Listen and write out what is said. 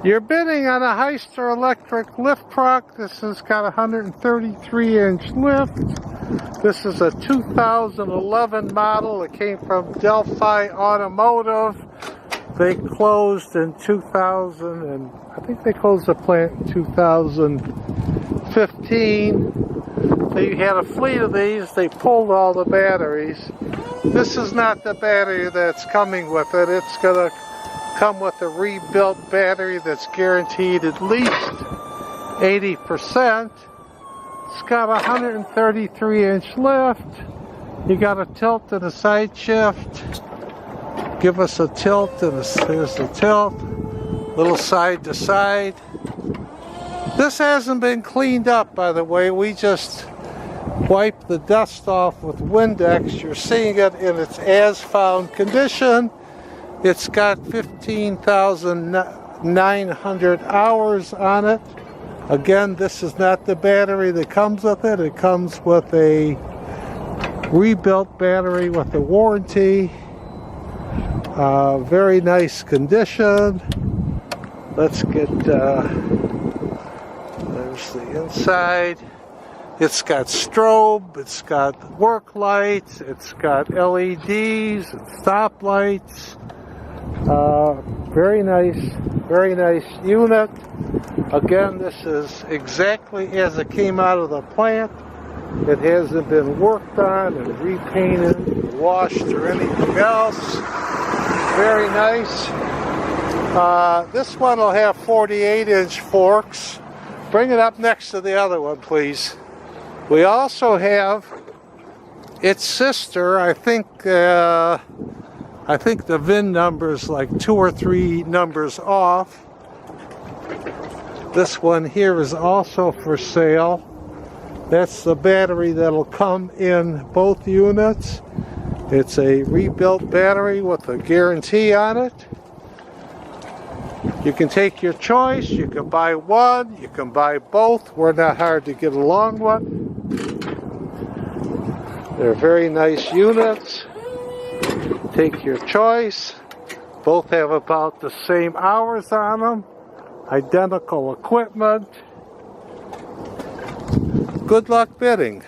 You're bidding on a Hyster electric lift truck. This has got a 133-inch lift. This is a 2011 model. It came from Delphi Automotive. They closed in 2000, and I think they closed the plant in 2015. They had a fleet of these. They pulled all the batteries. This is not the battery that's coming with it. It's going to come with a rebuilt battery that's guaranteed at least 80%. It's got a 133-inch lift. You got a tilt and a side shift. Give us a tilt, and here's the tilt. Little side to side. This hasn't been cleaned up, by the way. We just wiped the dust off with Windex. You're seeing it in its as-found condition. It's got 15,900 hours on it. Again, this is not the battery that comes with it. It comes with a rebuilt battery with a warranty. Very nice condition. Let's get, there's the inside. It's got strobe, it's got work lights, it's got LEDs and stoplights. Very nice unit. Again, this is exactly as it came out of the plant. It hasn't been worked on and repainted, washed, or anything else. Very nice. This one will have 48-inch forks. Bring it up next to the other one, please. We also have its sister. I think the VIN number is like 2 or 3 numbers off. This one here is also for sale. That's the battery that'll come in both units. It's a rebuilt battery with a guarantee on it. You can take your choice. You can buy one. You can buy both. We're not hard to get along with. They're very nice units. Take your choice. Both have about the same hours on them. Identical equipment. Good luck bidding.